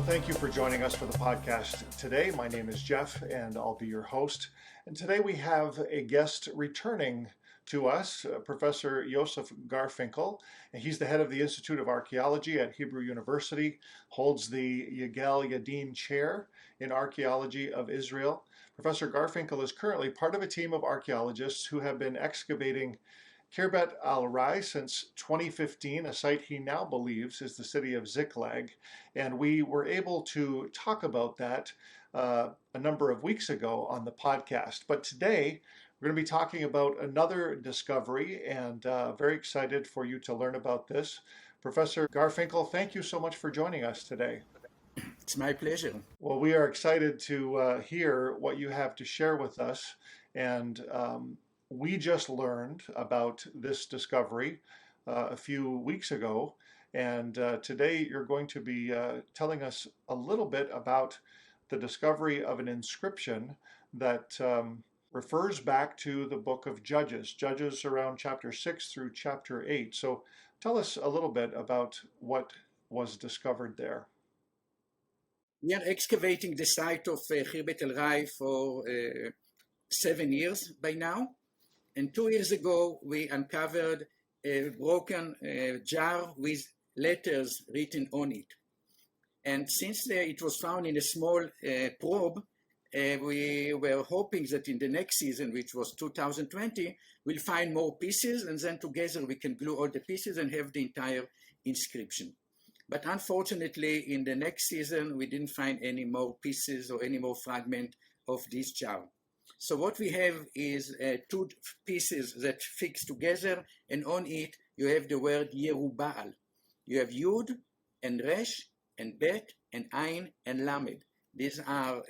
Thank you for joining us for the podcast today. My name is Jeff, and I'll be your host. And today we have a guest returning to us, Professor Yosef Garfinkel. And he's the head of the Institute of Archaeology at Hebrew University, holds the Yigal Yadin Chair in Archaeology of Israel. Professor Garfinkel is currently part of a team of archaeologists who have been excavating Khirbet al-Rai since 2015, a site he now believes is the city of Ziklag. And we were able to talk about that a number of weeks ago on the podcast. But today, we're going to be talking about another discovery, and very excited for you to learn about this. Professor Garfinkel, thank you so much for joining us today. It's my pleasure. Well, we are excited to hear what you have to share with us. And we just learned about this discovery a few weeks ago. And today you're going to be telling us a little bit about the discovery of an inscription that refers back to the book of Judges around chapter 6 through chapter 8. So tell us a little bit about what was discovered there. We are excavating the site of Khirbet al-Rai for 7 years by now. And 2 years ago, we uncovered a broken jar with letters written on it. And since it was found in a small probe, we were hoping that in the next season, which was 2020, we'll find more pieces, and then together we can glue all the pieces and have the entire inscription. But unfortunately, in the next season, we didn't find any more pieces or any more fragment of this jar. So what we have is two pieces that fix together, and on it you have the word Yerubbaal. You have Yud and Resh and Bet and Ain and Lamed. These are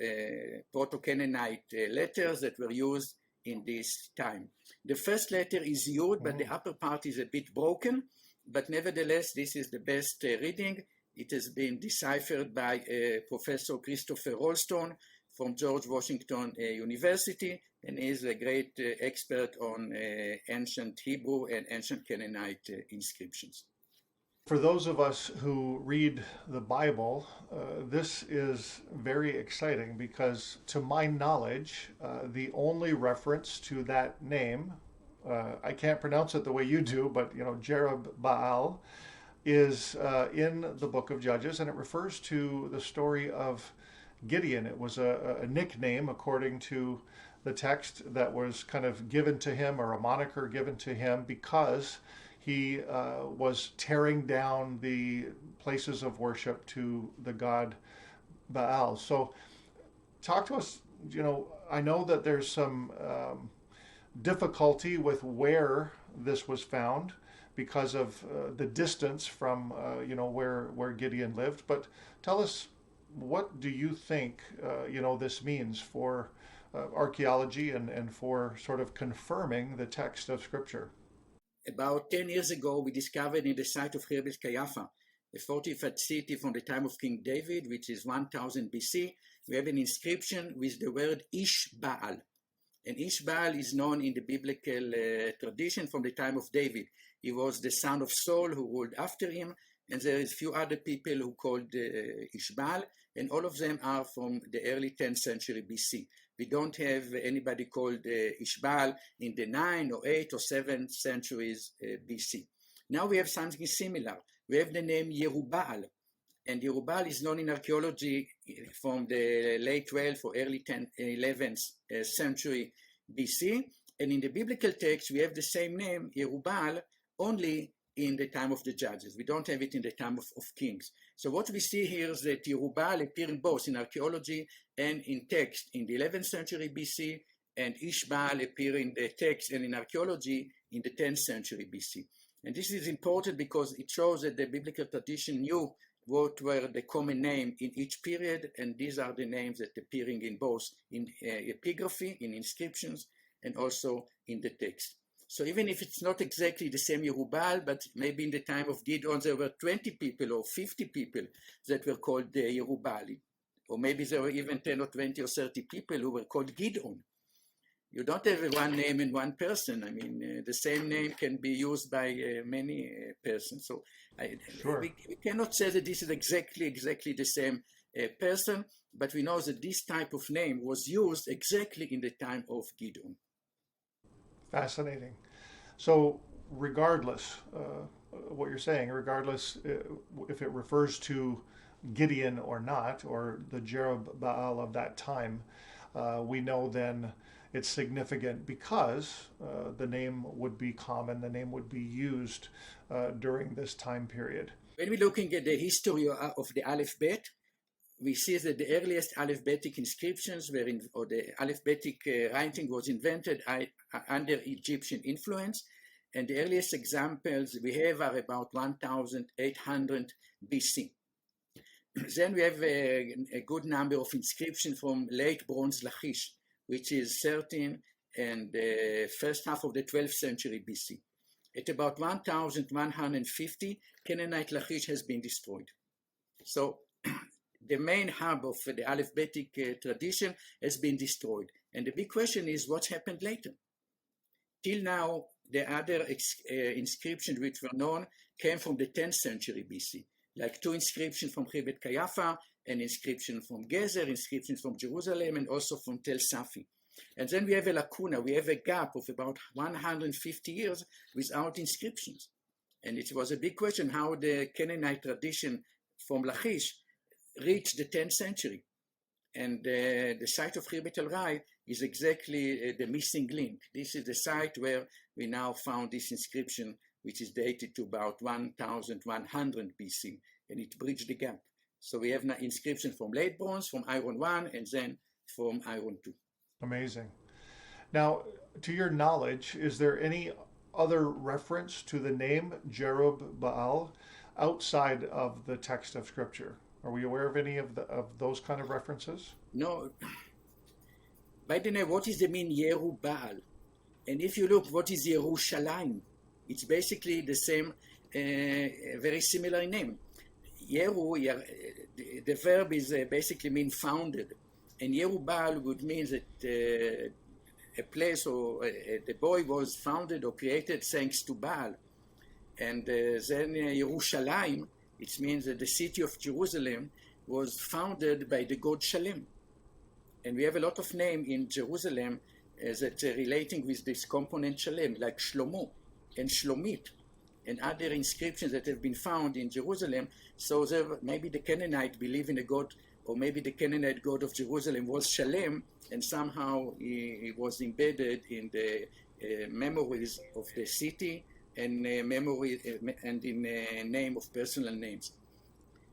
Proto-Canaanite letters that were used in this time. The first letter is Yud, but the upper part is a bit broken, but nevertheless this is the best reading. It has been deciphered by Professor Christopher Rolstone from George Washington University, and is a great expert on ancient Hebrew and ancient Canaanite inscriptions. For those of us who read the Bible, this is very exciting because, to my knowledge, the only reference to that name, I can't pronounce it the way you do, but Jerub-Baal, is in the book of Judges, and it refers to the story of Gideon. It was a nickname, according to the text, that was kind of given to him, or a moniker given to him, because he was tearing down the places of worship to the god Baal. So talk to us, I know that there's some difficulty with where this was found because of the distance from, where Gideon lived, but tell us, what do you think, this means for archaeology and for sort of confirming the text of Scripture? About 10 years ago, we discovered in the site of Khirbet Qeiyafa, a fortified city from the time of King David, which is 1000 BC. We have an inscription with the word Ish-Baal. And Ish-Baal is known in the biblical tradition from the time of David. He was the son of Saul who ruled after him, and there is few other people who called Ish-Baal, and all of them are from the early 10th century BC. We don't have anybody called Ish-Baal in the 9th or 8th or 7th centuries BC. Now we have something similar. We have the name Yerubbaal, and Yerubbaal is known in archaeology from the late 12th or early 11th century BC, and in the biblical text we have the same name, Yerubbaal, only in the time of the judges. We don't have it in the time of kings. So what we see here is that Yerubbaal appearing both in archaeology and in text in the 11th century BC, and Ish-Baal appear in the text and in archaeology in the 10th century BC. And this is important because it shows that the biblical tradition knew what were the common name in each period, and these are the names that appearing in both in epigraphy, in inscriptions, and also in the text. So even if it's not exactly the same Yerubbaal, but maybe in the time of Gideon there were 20 people or 50 people that were called Yerubbaal, or maybe there were even 10 or 20 or 30 people who were called Gideon. You don't have one name and one person. I mean, the same name can be used by many persons. So Sure. we cannot say that this is exactly the same person, but we know that this type of name was used exactly in the time of Gideon. Fascinating. So, regardless, what you're saying, regardless if it refers to Gideon or not, or the Jerub-Baal of that time, we know then it's significant because the name would be common, the name would be used during this time period. When we're looking at the history of the alphabet, we see that the earliest alphabetic inscriptions were in, or the alphabetic writing was invented under Egyptian influence, and the earliest examples we have are about 1800 BC. Then we have a good number of inscriptions from late Bronze Lachish, which is 13 and the first half of the 12th century BC. At about 1150, Canaanite Lachish has been destroyed. So the main hub of the alphabetic tradition has been destroyed. And the big question is what happened later? Till now, the other inscriptions which were known came from the 10th century BC, like two inscriptions from Khibet Kayafa, an inscription from Gezer, inscriptions from Jerusalem, and also from Tel Safi. And then we have a lacuna, we have a gap of about 150 years without inscriptions. And it was a big question how the Canaanite tradition from Lachish reached the 10th century. And the site of Khirbet el-Rai is exactly the missing link. This is the site where we now found this inscription, which is dated to about 1100 BC, and it bridged the gap. So we have now inscription from late bronze, from Iron 1, and then from Iron 2. Amazing. Now, to your knowledge, is there any other reference to the name Jerub-Baal outside of the text of Scripture? Are we aware of any of those kind of references? No. By the way, what is the mean Yerubbaal? And if you look, what is Yerushalayim? It's basically the same, very similar name. Yeru, the verb is basically mean founded. And Yerubbaal would mean that a place or the boy was founded or created thanks to Baal. And then Yerushalayim, it means that the city of Jerusalem was founded by the god Shalem. And we have a lot of names in Jerusalem that are relating with this component Shalem, like Shlomo and Shlomit, and other inscriptions that have been found in Jerusalem. So there, maybe the Canaanite believe in a god, or maybe the Canaanite god of Jerusalem was Shalem, and somehow he was embedded in the memories of the city and memory and in name of personal names.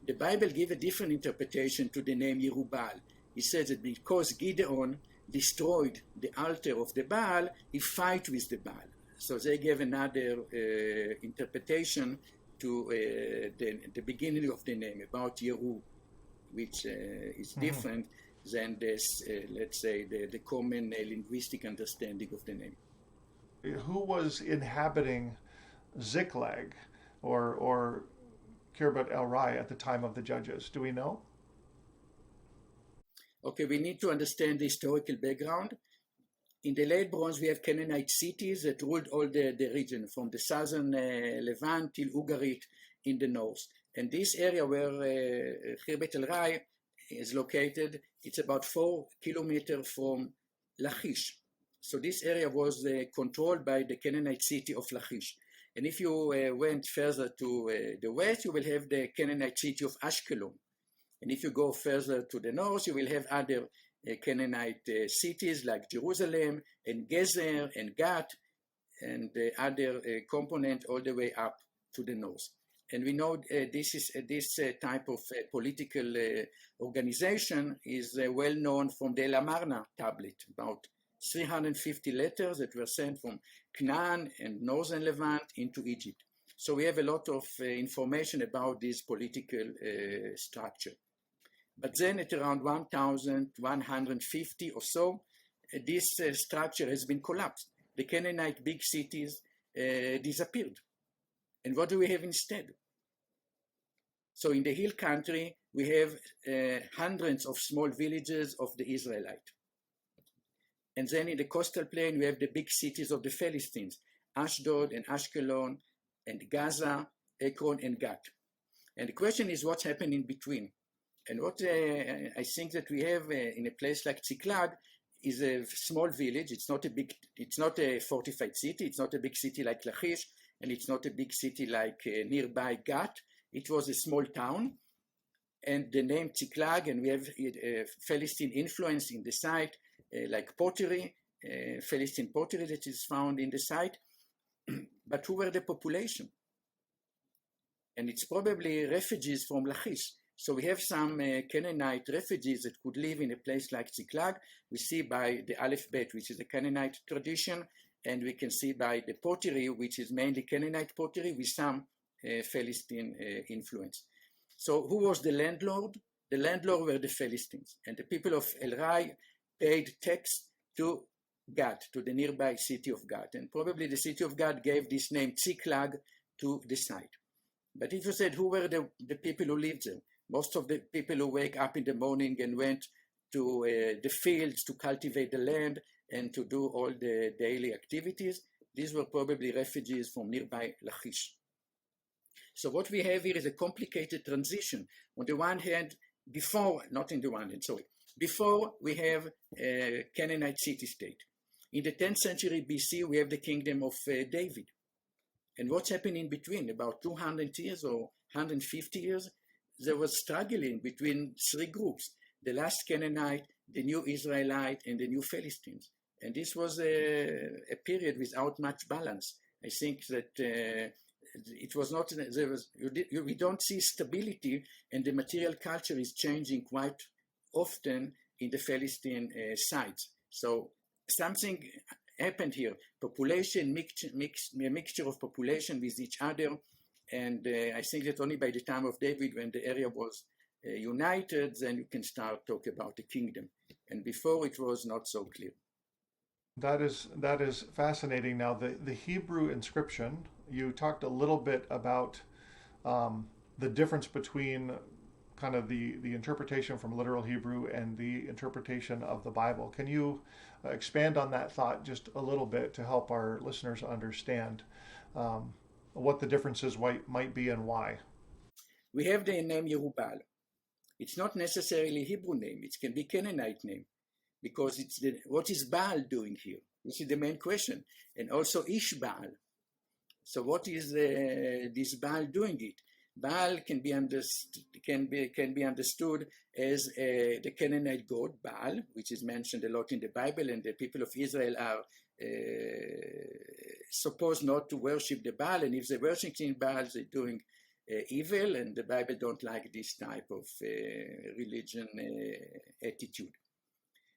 The Bible gives a different interpretation to the name Yerubbaal. It says that because Gideon destroyed the altar of the Baal, he fight with the Baal. So they gave another interpretation to the beginning of the name, about Yeru, which is different than this, let's say, the common linguistic understanding of the name. Who was inhabiting Ziklag or Khirbet el-Rai at the time of the judges? Do we know? Okay, we need to understand the historical background. In the late bronze, we have Canaanite cities that ruled all the region, from the southern Levant till Ugarit in the north. And this area where Khirbet el-Rai is located, it's about 4 kilometers from Lachish. So this area was controlled by the Canaanite city of Lachish. And if you went further to the west, you will have the Canaanite city of Ashkelon. And if you go further to the north, you will have other Canaanite cities like Jerusalem and Gezer and Gat and other component all the way up to the north. And we know this type of political organization is well known from the Lamarna tablet, about 350 letters that were sent from Canaan and northern Levant into Egypt. So we have a lot of information about this political structure. But then at around 1150 or so, this structure has been collapsed. The Canaanite big cities disappeared. And what do we have instead? So in the hill country, we have hundreds of small villages of the Israelite. And then in the coastal plain, we have the big cities of the Philistines, Ashdod and Ashkelon and Gaza, Ekron and Gat. And the question is what's happened in between? And what I think that we have in a place like Ziklag is a small village. It's not a fortified city. It's not a big city like Lachish, and it's not a big city like nearby Gat. It was a small town, and the name Ziklag, and we have Philistine influence in the site, like pottery, Philistine pottery that is found in the site. But who were the population? And it's probably refugees from Lachish. So we have some Canaanite refugees that could live in a place like Ziklag. We see by the Aleph Bet, which is a Canaanite tradition, and we can see by the pottery, which is mainly Canaanite pottery with some Philistine influence. So who was the landlord? The landlord were the Philistines, and the people of El Rai paid tax to Gad, to the nearby city of Gad, and probably the city of Gad gave this name Ziklag to the site. But if you said who were the people who lived there, most of the people who wake up in the morning and went to the fields to cultivate the land and to do all the daily activities, these were probably refugees from nearby Lachish. So what we have here is a complicated transition. On the one hand, before we have a Canaanite city-state. In the 10th century BC, we have the kingdom of David. And what's happened in between? About 200 years or 150 years, there was struggling between three groups: the last Canaanite, the new Israelite, and the new Philistines. And this was a period without much balance. I think that it was not, we don't see stability, and the material culture is changing quite often in the Philistine sites. So something happened here. Population, a mixture of population with each other. And I think that only by the time of David, when the area was united, then you can start talk about the kingdom. And before, it was not so clear. That is fascinating. Now, the Hebrew inscription, you talked a little bit about the difference between kind of the interpretation from literal Hebrew and the interpretation of the Bible. Can you expand on that thought just a little bit to help our listeners understand what the differences might be and why? We have the name Yerubbaal. It's not necessarily Hebrew name. It can be Canaanite name, because what is Baal doing here? This is the main question. And also Ish-Baal. So what is this Baal doing it? Baal can be understood as the Canaanite god Baal, which is mentioned a lot in the Bible, and the people of Israel are supposed not to worship the Baal, and if they're worshiping Baal, they're doing evil, and the Bible don't like this type of religion attitude.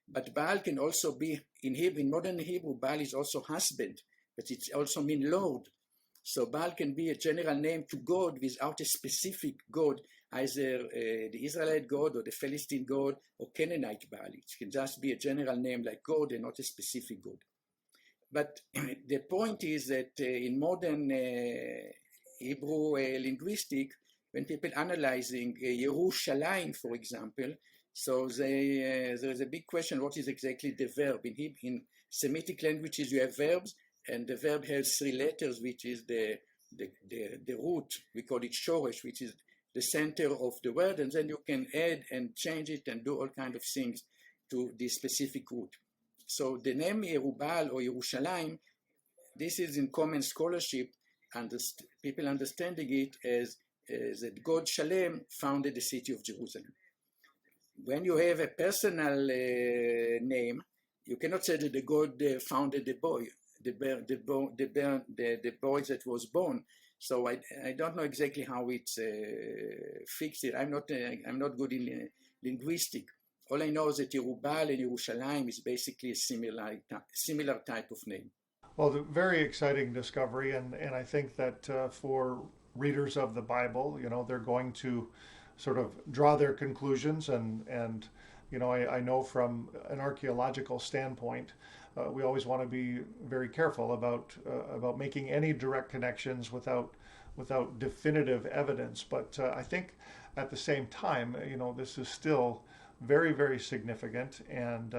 But Baal can also be, in modern Hebrew, Baal is also husband, but it also means Lord. So Baal can be a general name to God without a specific God, either the Israelite God or the Philistine God or Canaanite Baal. It can just be a general name like God and not a specific God. But the point is that in modern Hebrew linguistic, when people analyzing Yerushalayim, for example, so there is a big question: what is exactly the verb? In Semitic languages, you have verbs, and the verb has three letters, which is the root. We call it shoresh, which is the center of the word, and then you can add and change it and do all kinds of things to the specific root. So the name Yerubbaal or Yerushalayim, this is in common scholarship, and people understanding it as that God Shalem founded the city of Jerusalem. When you have a personal name, you cannot say that the God founded the boy, the boy that was born. So I don't know exactly how it's fixed. I'm not good in linguistic. All I know is that Jerubbaal and Yerushalayim is basically a similar type of name. Well, very exciting discovery, and I think that for readers of the Bible, they're going to sort of draw their conclusions, and I know from an archaeological standpoint, we always want to be very careful about making any direct connections without definitive evidence. But I think at the same time, this is still very, very significant, and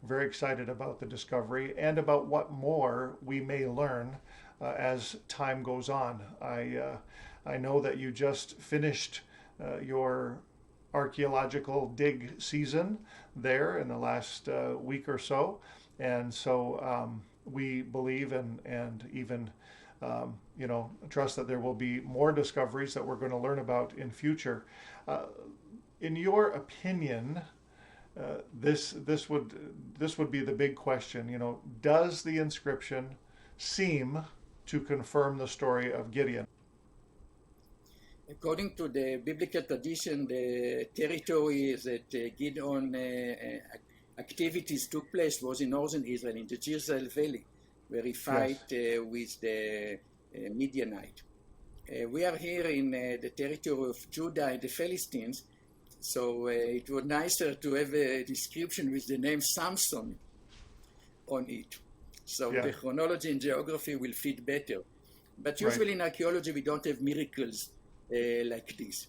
very excited about the discovery and about what more we may learn as time goes on. I know that you just finished your archaeological dig season there in the last week or so. And so we believe and even trust that there will be more discoveries that we're going to learn about in future. In your opinion, this would be the big question. Does the inscription seem to confirm the story of Gideon? According to the biblical tradition, the territory that Gideon activities took place was in northern Israel, in the Jerubbaal Valley, where he fight with the Midianite. We are here in the territory of Judah and the Philistines, so it was nicer to have a description with the name Samson on it. So the chronology and geography will fit better. But usually in archaeology we don't have miracles like this.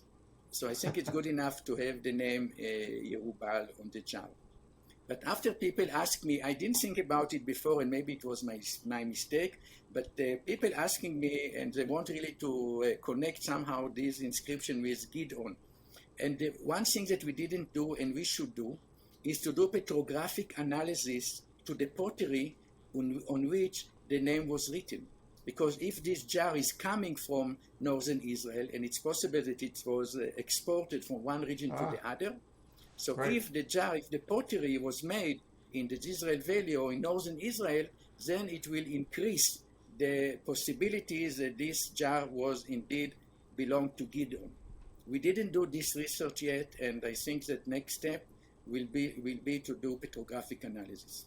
So I think it's good enough to have the name Yerubbaal on the jar. But after people ask me, I didn't think about it before, and maybe it was my mistake, but people asking me, and they want really to connect somehow this inscription with Gideon. And the one thing that we didn't do, and we should do, is to do petrographic analysis to the pottery on which the name was written. Because if this jar is coming from northern Israel, and it's possible that it was exported from one region to the other, so if the pottery was made in the Jerubbaal Valley or in northern Israel, then it will increase the possibilities that this jar was indeed belonged to Gideon. We didn't do this research yet, and I think that next step will be to do petrographic analysis.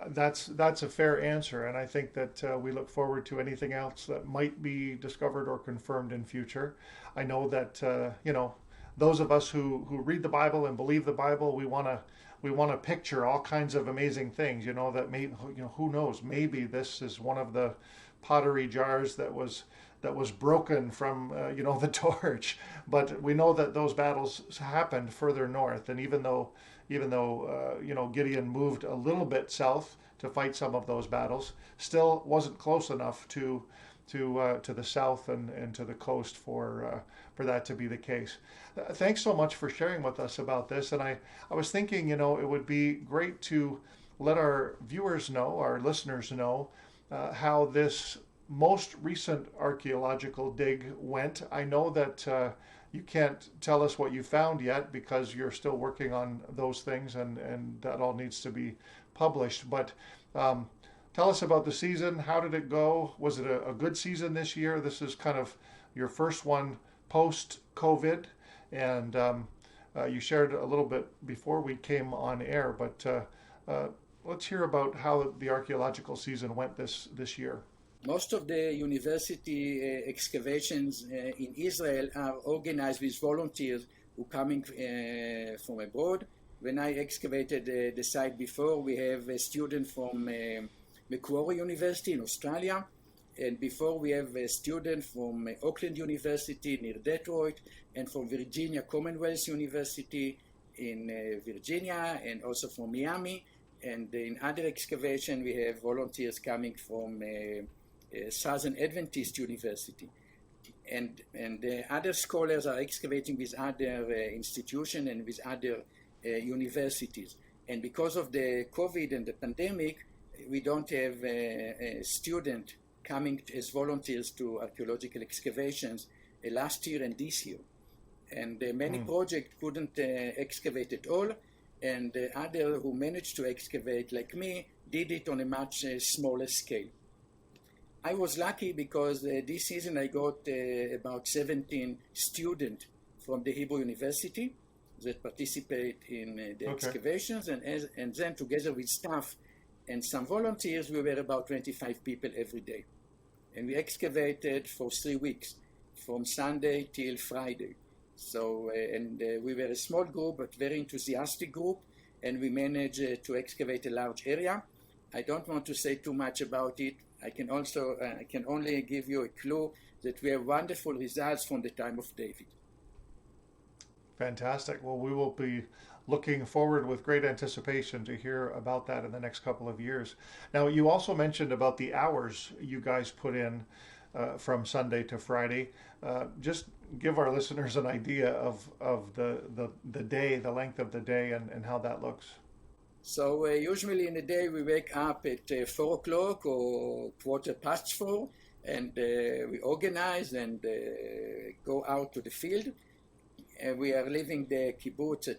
That's a fair answer, and I think that we look forward to anything else that might be discovered or confirmed in future. I know that those of us who read the Bible and believe the Bible, we want to picture all kinds of amazing things. That who knows? Maybe this is one of the pottery jars that was broken from the torch. But we know that those battles happened further north, and even though Gideon moved a little bit south to fight some of those battles, still wasn't close enough to the south and to the coast for that to be the case. Thanks so much for sharing with us about this. And I was thinking, it would be great to let our viewers know, our listeners know, how this most recent archaeological dig went. I know that you can't tell us what you found yet because you're still working on those things, and that all needs to be published. But tell us about the season. How did it go? Was it a good season this year? This is kind of your first one post-COVID, and you shared a little bit before we came on air, but let's hear about how the archaeological season went this year. Most of the university excavations in Israel are organized with volunteers who coming from abroad. When I excavated the site before, we have a student from Macquarie University in Australia, and before we have a student from Auckland University near Detroit, and from Virginia Commonwealth University in Virginia, and also from Miami. And in other excavation, we have volunteers coming from Southern Adventist University. And other scholars are excavating with other institutions and with other universities. And because of the COVID and the pandemic, we don't have a student coming as volunteers to archaeological excavations last year and this year. And many projects couldn't excavate at all, and others who managed to excavate, like me, did it on a much smaller scale. I was lucky because this season I got about 17 students from the Hebrew University that participate in the excavations, and then together with staff and some volunteers, we were about 25 people every day. And we excavated for 3 weeks, from Sunday till Friday. So, we were a small group, but very enthusiastic group, and we managed to excavate a large area. I don't want to say too much about it. I can only give you a clue that we have wonderful results from the time of David. Fantastic. Well, we will be looking forward with great anticipation to hear about that in the next couple of years. Now, you also mentioned about the hours you guys put in. from Sunday to Friday. Just give our listeners an idea of the day, the length of the day, and how that looks. So usually in the day we wake up at 4 o'clock or 4:15, and we organize and go out to the field. We are leaving the kibbutz,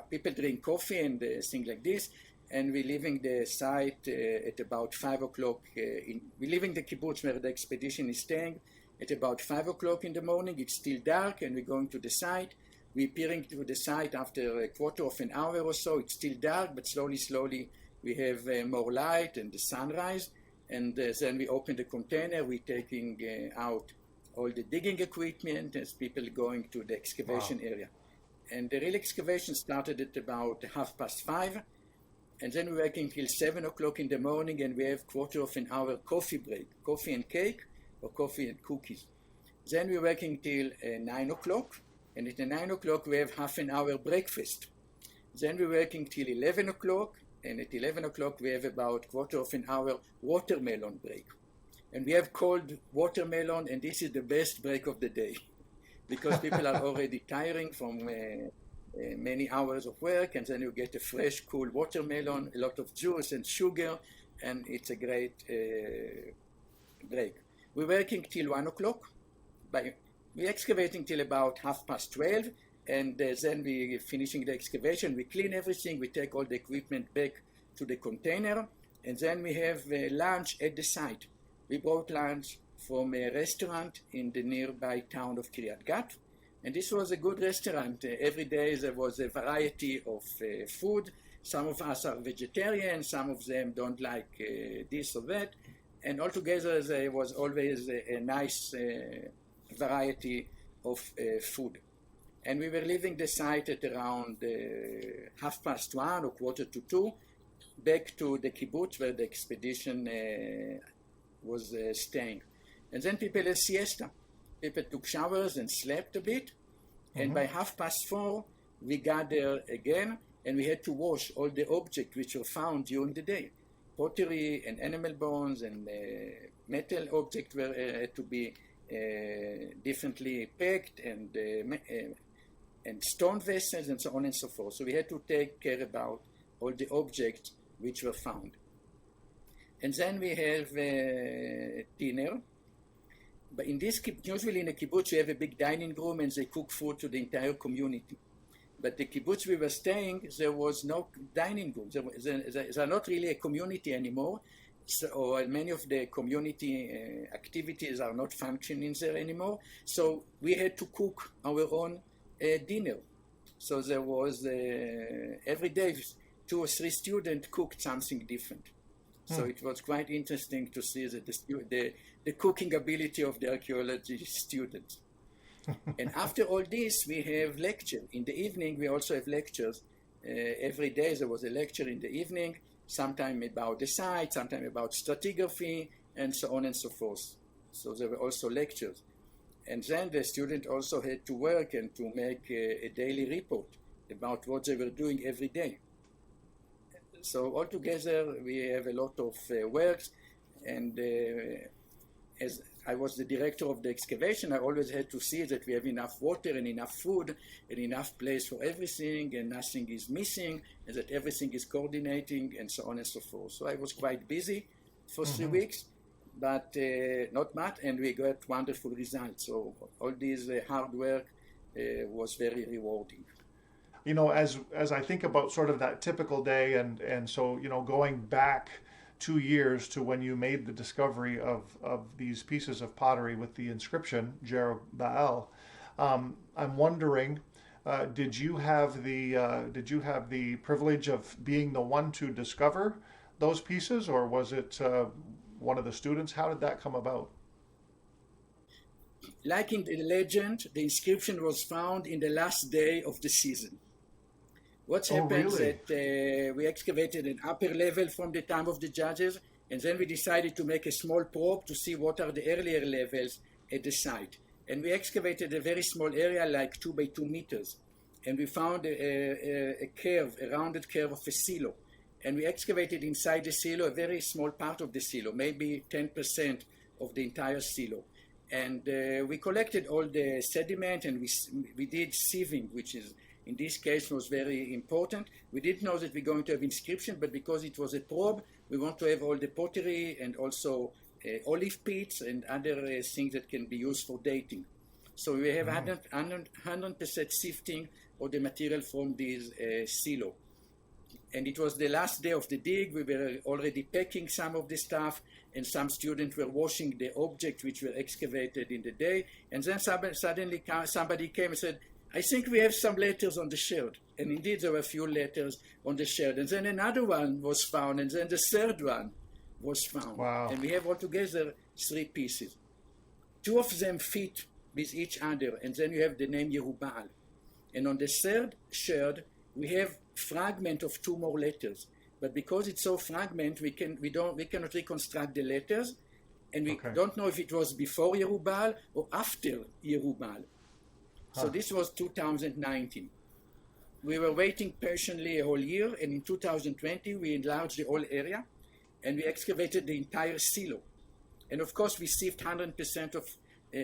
people drink coffee and things like this, and we're leaving the site at about 5 o'clock. We're leaving the kibbutz where the expedition is staying at about 5 o'clock in the morning. It's still dark, and we're going to the site. We're peering to the site after a quarter of an hour or so. It's still dark, but slowly we have more light and the sunrise. And then we open the container. We're taking out all the digging equipment as people going to the excavation area. And the real excavation started at about 5:30. And then we're working till 7 o'clock in the morning, and we have quarter of an hour coffee break, coffee and cake or coffee and cookies. Then we're working till 9 o'clock, and at 9 o'clock we have half an hour breakfast. Then we're working till 11 o'clock, and at 11 o'clock we have about quarter of an hour watermelon break. And we have cold watermelon, and this is the best break of the day because people are already tiring from many hours of work, and then you get a fresh, cool watermelon, a lot of juice and sugar, and it's a great break. We're working till 1 o'clock. We're excavating till about 12:30, and then we're finishing the excavation. We clean everything. We take all the equipment back to the container, and then we have lunch at the site. We brought lunch from a restaurant in the nearby town of Kiryat Gat, and this was a good restaurant. Every day there was a variety of food. Some of us are vegetarian, some of them don't like this or that, and altogether there was always a nice variety of food. And we were leaving the site at around 1:30 or 1:45, back to the kibbutz where the expedition was staying. And then people had siesta. People took showers and slept a bit. And by 4:30, we gathered again, and we had to wash all the objects which were found during the day. Pottery and animal bones and metal objects had to be differently packed, and stone vessels and so on and so forth. So we had to take care about all the objects which were found. And then we have dinner. But usually in a kibbutz, you have a big dining room and they cook food to the entire community. But the kibbutz we were staying, there was no dining room. They're not really a community anymore. So many of the community activities are not functioning there anymore. So we had to cook our own dinner. So there was, every day, 2 or 3 students cooked something different. So it was quite interesting to see that the cooking ability of the archaeology students. And after all this, we have lecture. In the evening, we also have lectures. Every day there was a lecture in the evening, sometime about the site, sometime about stratigraphy, and so on and so forth. So there were also lectures. And then the student also had to work and to make a daily report about what they were doing every day. So altogether, we have a lot of works, and as I was the director of the excavation, I always had to see that we have enough water and enough food and enough place for everything, and nothing is missing, and that everything is coordinating, and so on and so forth. So I was quite busy for 3 weeks, but not much, and we got wonderful results. So all this hard work was very rewarding. You know, as I think about sort of that typical day, and so, you know, going back 2 years to when you made the discovery of these pieces of pottery with the inscription Jerub-Baal, I'm wondering, did you have the privilege of being the one to discover those pieces, or was it one of the students? How did that come about? Like in the legend, the inscription was found in the last day of the season. What's happened is that we excavated an upper level from the time of the judges, and then we decided to make a small probe to see what are the earlier levels at the site. And we excavated a very small area, like 2 by 2 meters. And we found a curve, a rounded curve of a silo. And we excavated inside the silo a very small part of the silo, maybe 10% of the entire silo. And we collected all the sediment, and we did sieving, which is in this case was very important. We didn't know that we're going to have inscription, but because it was a probe, we want to have all the pottery and also olive pits and other things that can be used for dating. So we have 100% sifting of the material from this silo. And it was the last day of the dig. We were already packing some of the stuff, and some students were washing the objects which were excavated in the day. And then suddenly somebody came and said, I think we have some letters on the sherd. And indeed, there were a few letters on the sherd. And then another one was found, and then the third one was found. Wow. And we have altogether 3 pieces. 2 of them fit with each other, and then you have the name Yerubbaal. And on the third sherd, we have fragment of 2 more letters. But because it's so fragment, we cannot reconstruct the letters, and we don't know if it was before Yerubbaal or after Yerubbaal. So this was 2019. We were waiting patiently a whole year, and in 2020 we enlarged the whole area, and we excavated the entire silo. And of course we sieved 100% of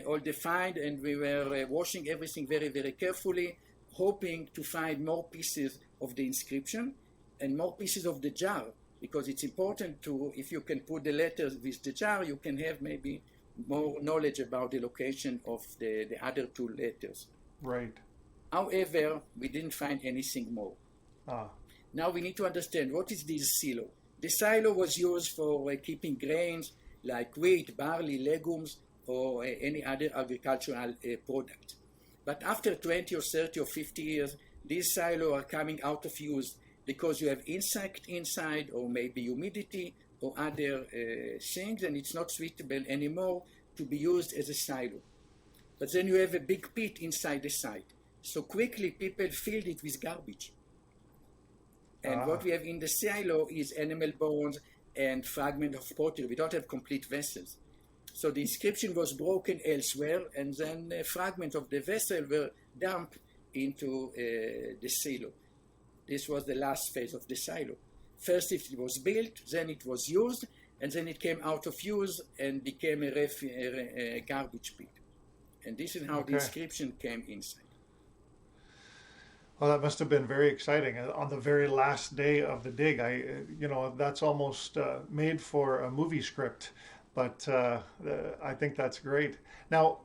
all the find, and we were washing everything very, very carefully, hoping to find more pieces of the inscription and more pieces of the jar, because it's important to, if you can put the letters with the jar, you can have maybe more knowledge about the location of the other 2 letters. Right. However, we didn't find anything more. Now we need to understand, what is this silo? The silo was used for keeping grains like wheat, barley, legumes, or any other agricultural product. But after 20 or 30 or 50 years, these silos are coming out of use because you have insect inside, or maybe humidity or other things, and it's not suitable anymore to be used as a silo. But then you have a big pit inside the site. So quickly people filled it with garbage. And what we have in the silo is animal bones and fragment of pottery. We don't have complete vessels. So the inscription was broken elsewhere, and then a fragment of the vessel were dumped into the silo. This was the last phase of the silo. First it was built, then it was used, and then it came out of use and became a garbage pit. And this is how the inscription came inside. Well, that must have been very exciting. On the very last day of the dig, that's almost made for a movie script, but I think that's great. Now,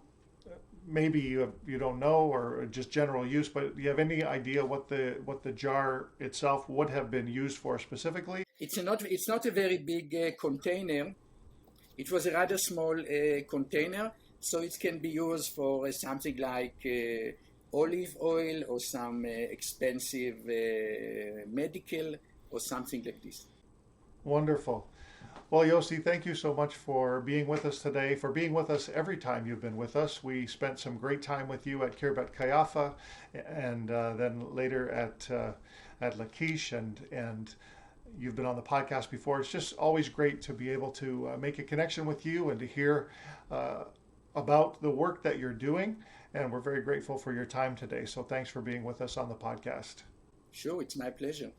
maybe you don't know, or just general use, but do you have any idea what the jar itself would have been used for specifically? It's not a very big container. It was a rather small container, so it can be used for something like olive oil or some expensive medical or something like this. Wonderful. Well, Yossi, thank you so much for being with us today, for being with us every time you've been with us. We spent some great time with you at Kiryat Kayafa, and then later at Lachish, and you've been on the podcast before. It's just always great to be able to make a connection with you and to hear about the work that you're doing. And we're very grateful for your time today. So thanks for being with us on the podcast. Sure, it's my pleasure.